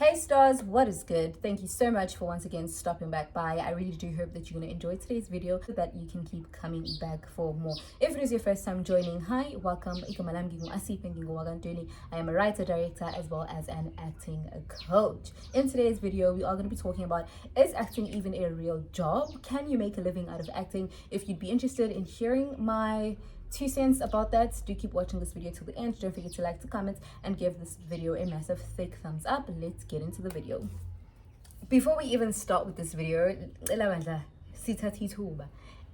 Hey stars, what is good? Thank you so much for once again stopping back by. I really do hope that you're going to enjoy today's video so that you can keep coming back for more. If it is your first time joining, hi, welcome. I am a writer, director, as well as an acting coach. In today's video, we are going to be talking about, is acting even a real job? Can you make a living out of acting? If you'd be interested in hearing my 2 cents about that, do keep watching this video till the end. Don't forget to like, to comment, and give this video a massive thick thumbs up. Let's get into the video. Before we even start with this video,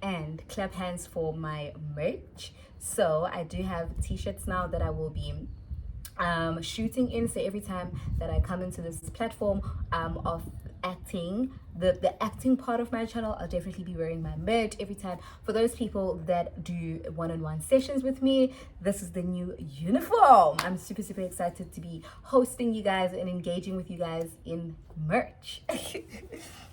and clap hands for my merch. So I do have t-shirts now that I will be shooting in. So every time that I come into this platform of acting, the acting part of my channel, I'll definitely be wearing my merch every time. For those people that do one-on-one sessions with me, this is the new uniform. I'm super excited to be hosting you guys and engaging with you guys in merch.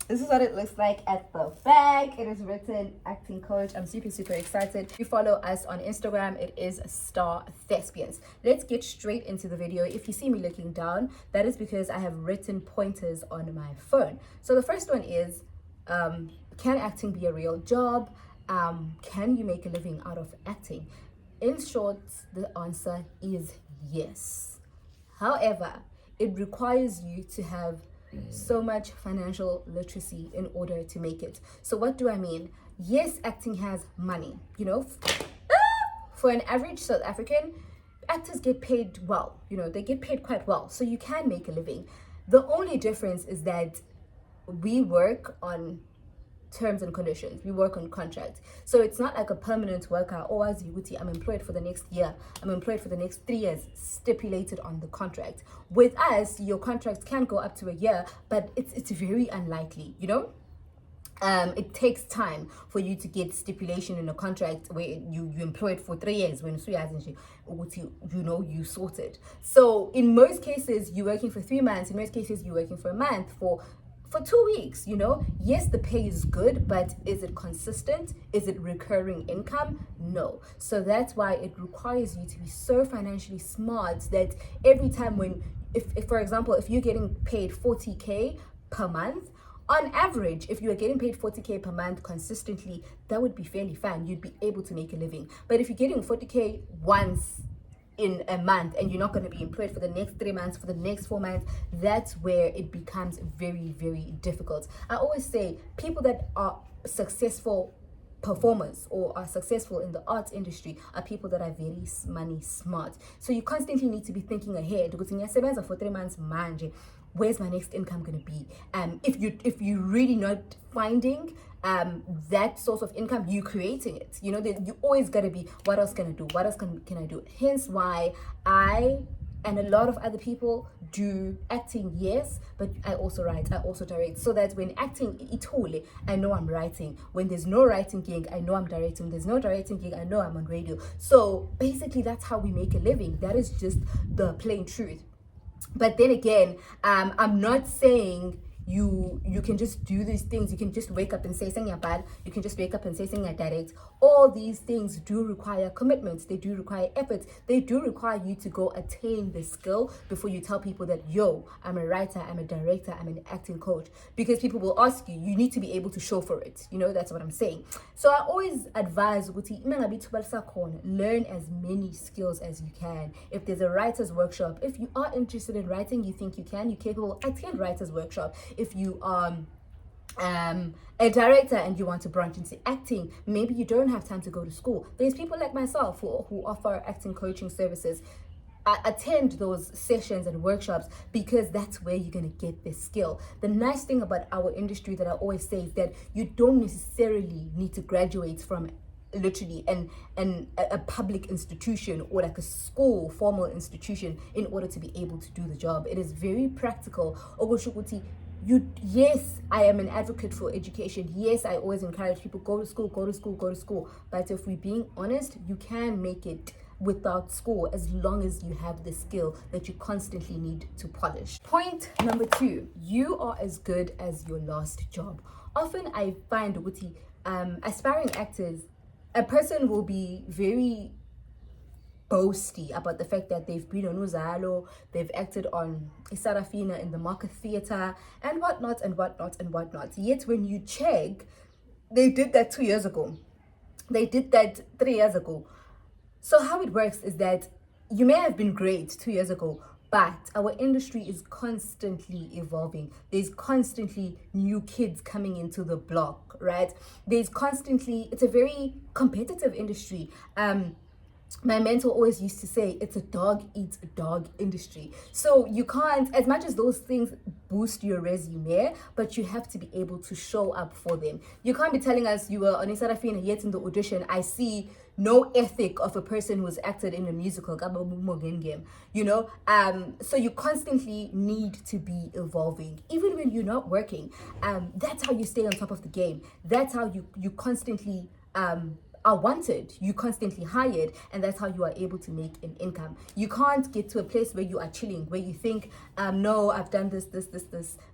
This is what it looks like at the back. It is written acting coach. I'm super excited. If you follow us on Instagram, it is Star Thespians. Let's get straight into the video. If you see me looking down, that is because I have written pointers on my phone. So the first one is, can acting be a real job? Can you make a living out of acting? In short, the answer is yes. However, it requires you to have so much financial literacy in order to make it. So what do I mean? Yes, acting has money, you know. For an average South African, actors get paid well, you know, they get paid quite well, so you can make a living. The only difference is that we work on terms and conditions, we work on contract. So it's not like a permanent worker, or as you would see, I'm employed for the next year, I'm employed for the next 3 years, stipulated on the contract. With us, your contract can go up to a year, but it's very unlikely, you know. It takes time for you to get stipulation in a contract where you employed for 3 years when you sorted. So in most cases you're working for 3 months, in most cases you're working for a month, for 2 weeks, you know. Yes, the pay is good, but is it consistent? Is it recurring income? No. So that's why it requires you to be so financially smart that every time if for example, if you're getting paid 40K per month, on average, if you are getting paid 40K per month consistently, that would be fairly fine. You'd be able to make a living. But if you're getting 40K once in a month and you're not going to be employed for the next 3 months, for the next 4 months, that's where it becomes very difficult. I always say people that are successful performers or are successful in the arts industry are people that are very money smart. So you constantly need to be thinking ahead. Because for 3 months, manje, where's my next income going to be? If you're really not finding that source of income, you creating it. You know, you always got to be, what else can I do? What else can I do? Hence why I and a lot of other people do acting, yes, but I also write, I also direct, so that when acting itole, I know I'm writing. When there's no writing gig, I know I'm directing. When there's no directing gig, I know I'm on radio. So basically that's how we make a living. That is just the plain truth. But then again, I'm not saying you can just do these things. You can just wake up and say something bad. You can just wake up and say something direct. All these things do require commitments. They do require efforts. They do require you to go attain the skill before you tell people that, yo, I'm a writer, I'm a director, I'm an acting coach. Because people will ask you, you need to be able to show for it. You know, that's what I'm saying. So I always advise, learn as many skills as you can. If there's a writer's workshop, if you are interested in writing, you think you're capable, attend writer's workshop. If you are a director and you want to branch into acting, maybe you don't have time to go to school. There's people like myself who offer acting coaching services. Attend those sessions and workshops because that's where you're going to get this skill. The nice thing about our industry that I always say is that you don't necessarily need to graduate from literally a public institution or like a school formal institution in order to be able to do the job. It is very practical. Yes, I am an advocate for education. Yes, I always encourage people, go to school. But if we're being honest, you can make it without school as long as you have the skill that you constantly need to polish. Point number 2, you are as good as your last job. Often I find aspiring actors, a person will be very boasty about the fact that they've been on Uzalo, they've acted on Isarafina in the Market Theatre, and whatnot, and whatnot, and whatnot. Yet when you check, they did that 2 years ago. They did that 3 years ago. So how it works is that you may have been great 2 years ago, but our industry is constantly evolving. There's constantly new kids coming into the block, right? It's a very competitive industry. My mentor always used to say it's a dog eats dog industry. So you can't, as much as those things boost your resume, but you have to be able to show up for them. You can't be telling us you were on Isarafina, yet in the audition I see no ethic of a person who's acted in a musical, you know. So you constantly need to be evolving, even when you're not working. That's how you stay on top of the game. That's how you constantly are wanted, you constantly hired, and that's how you are able to make an income. You can't get to a place where you are chilling, where you think, no, I've done this,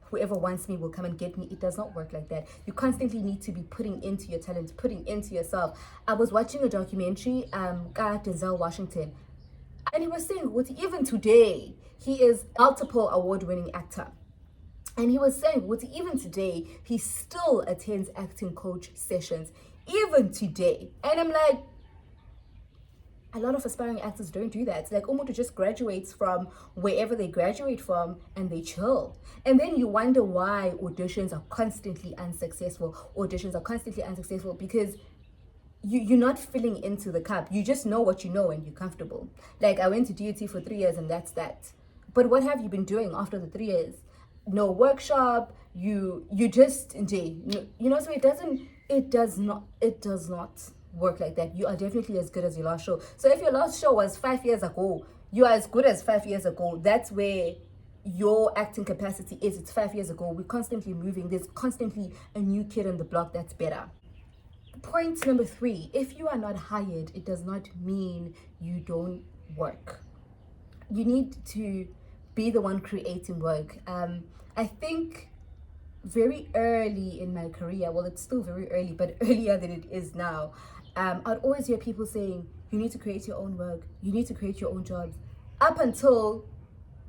whoever wants me will come and get me. It does not work like that. You constantly need to be putting into your talent, putting into yourself. I was watching a documentary, Denzel Washington, and he was saying, even today, he is multiple award-winning actor. And he was saying, even today, he still attends acting coach sessions. Even today. And I'm like, a lot of aspiring actors don't do that. Like, Umuntu just graduates from wherever they graduate from and they chill. And then you wonder why auditions are constantly unsuccessful. Because you're not filling into the cup. You just know what you know and you're comfortable. Like, I went to DUT for 3 years and that's that. But what have you been doing after the 3 years? No workshop. You just, you know, so it does not work like that. You are definitely as good as your last show. So if your last show was 5 years ago, you are as good as 5 years ago. That's where your acting capacity is. It's 5 years ago. We're constantly moving. There's constantly a new kid on the block that's better. Point number 3, if you are not hired, it does not mean you don't work. You need to be the one creating work. I think very early in my career, well, it's still very early, but earlier than it is now, I'd always hear people saying, you need to create your own work, you need to create your own jobs, up until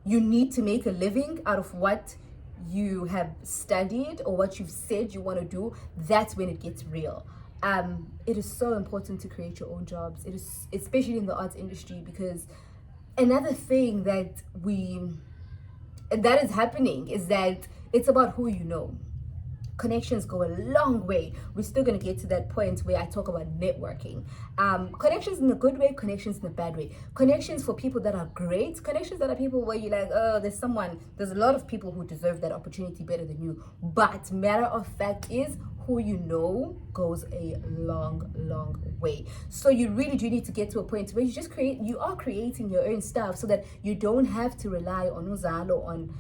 you need to make a living out of what you have studied or what you've said you want to do. That's when it gets real. It is so important to create your own jobs. It is, especially in the arts industry, because another thing that is happening is that it's about who you know. Connections go a long way. We're still going to get to that point where I talk about networking. Connections in the good way, connections in the bad way. Connections for people that are great. Connections that are people where you're like, oh, there's a lot of people who deserve that opportunity better than you. But matter of fact is, who you know goes a long, long way. So you really do need to get to a point where you are creating your own stuff, so that you don't have to rely on Uzalo, on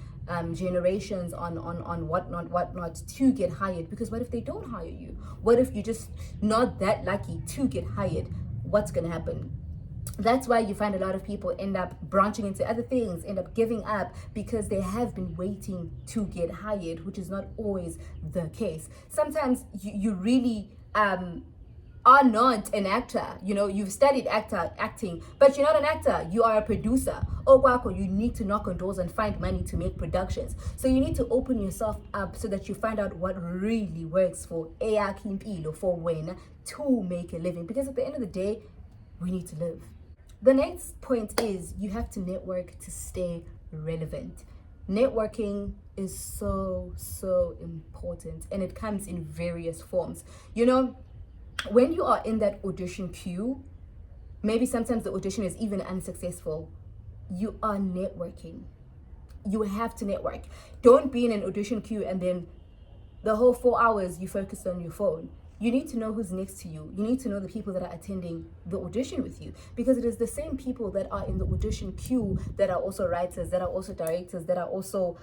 generations, on whatnot to get hired. Because what if they don't hire you? What if you're just not that lucky to get hired? What's gonna happen? That's why you find a lot of people end up branching into other things, end up giving up, because they have been waiting to get hired, which is not always the case. Sometimes you really are not an actor. You know, you've studied acting, but you're not an actor. You are a producer. You need to knock on doors and find money to make productions. So you need to open yourself up so that you find out what really works for when to make a living. Because at the end of the day, we need to live. The next point is you have to network to stay relevant. Networking is so important, and it comes in various forms. You know, when you are in that audition queue, maybe sometimes the audition is even unsuccessful, you are networking. You have to network. Don't be in an audition queue and then the whole 4 hours you focus on your phone. You need to know who's next to you. You need to know the people that are attending the audition with you, because it is the same people that are in the audition queue that are also writers, that are also directors, that are also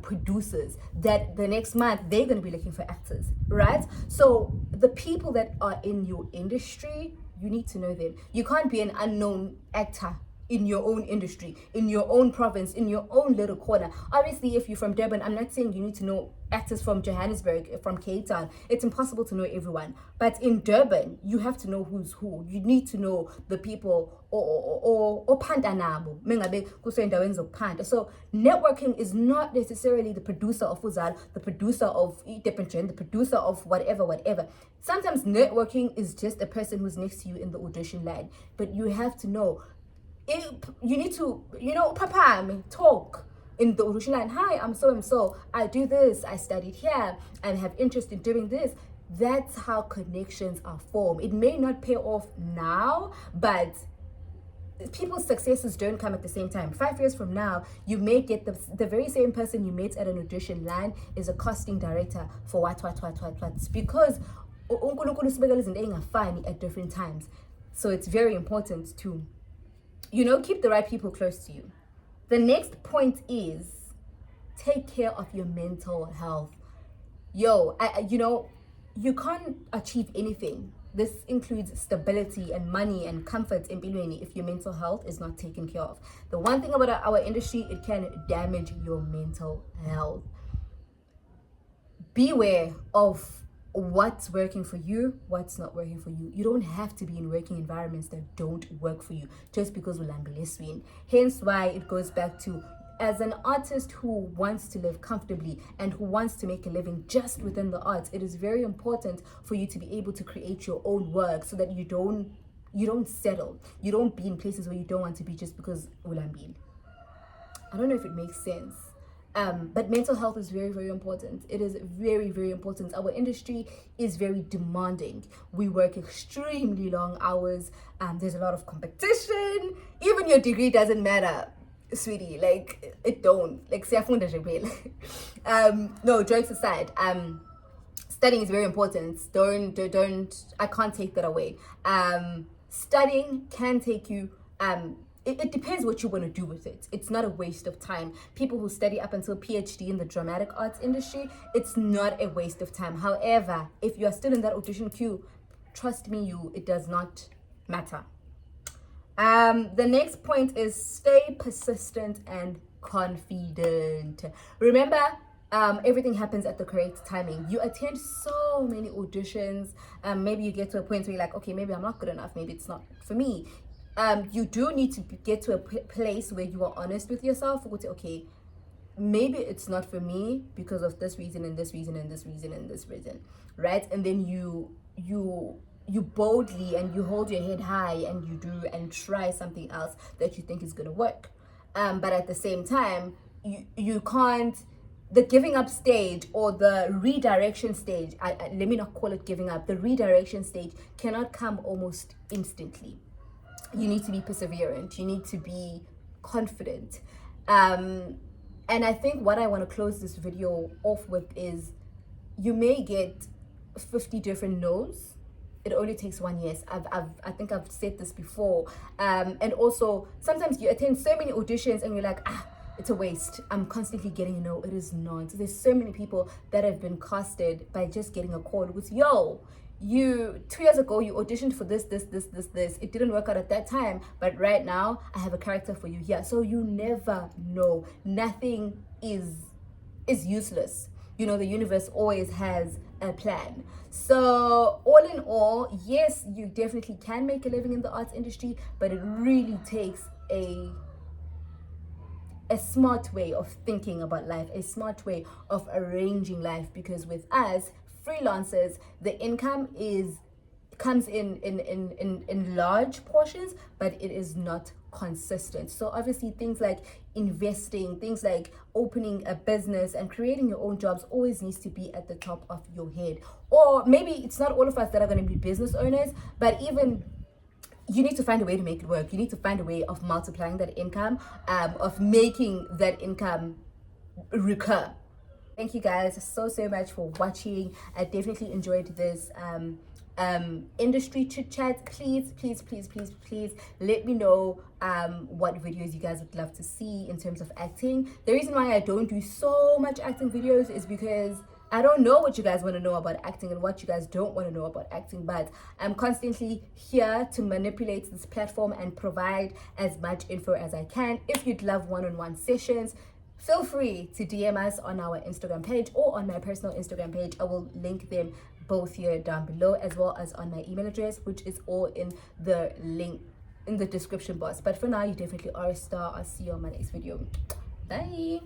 producers, that the next month they're going to be looking for actors, right? So the people that are in your industry, you need to know them. You can't be an unknown actor in your own industry, in your own province, in your own little corner. Obviously, if you're from Durban, I'm not saying you need to know actors from Johannesburg, from Cape Town. It's impossible to know everyone. But in Durban, you have to know who's who. You need to know the people or phanda nabo mengabe kusey'ndaweni zokuphanda. So networking is not necessarily the producer of Uzal, the producer of Depenchen, the producer of whatever. Sometimes networking is just a person who's next to you in the audition line. But you have to know, you need to, papa, talk in the audition line. Hi, I'm so and so. I do this. I studied here. I have interest in doing this. That's how connections are formed. It may not pay off now, but people's successes don't come at the same time. 5 years from now, you may get the very same person you met at an audition line is a casting director for what. Because uNkulunkulu sibekela izinto ey'ngafani at different times. So it's very important to, keep the right people close to you. The next point is take care of your mental health. You can't achieve anything. This includes stability and money and comfort in Bilweni if your mental health is not taken care of. The one thing about our industry, it can damage your mental health. Beware of what's working for you, what's not working for you. You don't have to be in working environments that don't work for you just because ulambile. Hence why it goes back to, as an artist who wants to live comfortably and who wants to make a living just within the arts, it is very important for you to be able to create your own work so that you don't settle. You don't be in places where you don't want to be just because ulambile. I don't know if it makes sense. But mental health is very, very important. It is very, very important. Our industry is very demanding. We work extremely long hours. There's a lot of competition. Even your degree doesn't matter, sweetie. Like, it don't. Like, siyafunda nje kuphela. No, jokes aside. Studying is very important. Don't. I can't take that away. Studying can take you. It depends what you want to do with it. It's not a waste of time. People who study up until PhD in the dramatic arts industry, it's not a waste of time. However, if you are still in that audition queue, trust me, it does not matter. The next point is stay persistent and confident. Remember, everything happens at the correct timing. You attend so many auditions. Maybe you get to a point where you're like, okay, maybe I'm not good enough. Maybe it's not for me. You do need to get to a place where you are honest with yourself. Okay, maybe it's not for me because of this reason and this reason and this reason and this reason, right? And then you boldly and you hold your head high and you do and try something else that you think is gonna work. But at the same time, you can't. The giving up stage or the redirection stage. Let me not call it giving up. The redirection stage cannot come almost instantly. You need to be perseverant. You need to be confident. And I think what I want to close this video off with is, you may get 50 different no's. It only takes 1 year. I think I've said this before. And also, sometimes you attend so many auditions and you're like, it's a waste. I'm constantly getting a no. It is not. There's so many people that have been casted by just getting a call with, 2 years ago you auditioned for this. It didn't work out at that time, but right now I have a character for you here. So you never know. Nothing is useless. The universe always has a plan. So all in all, yes, you definitely can make a living in the arts industry, but it really takes a smart way of thinking about life, a smart way of arranging life, because with us freelancers, the income comes in large portions, but it is not consistent. So obviously things like investing, things like opening a business and creating your own jobs always needs to be at the top of your head. Or maybe it's not all of us that are going to be business owners, but even you need to find a way to make it work. You need to find a way of multiplying that income, of making that income recur. Thank you guys so much for watching. I definitely enjoyed this industry chit chat. Please let me know what videos you guys would love to see in terms of acting. The reason why I don't do so much acting videos is because I don't know what you guys want to know about acting and what you guys don't want to know about acting, but I'm constantly here to manipulate this platform and provide as much info as I can. If you'd love one-on-one sessions, feel free to DM us on our Instagram page or on my personal Instagram page. I will link them both here down below, as well as on my email address, which is all in the link in the description box. But for now, you definitely are a star. I'll see you on my next video. Bye.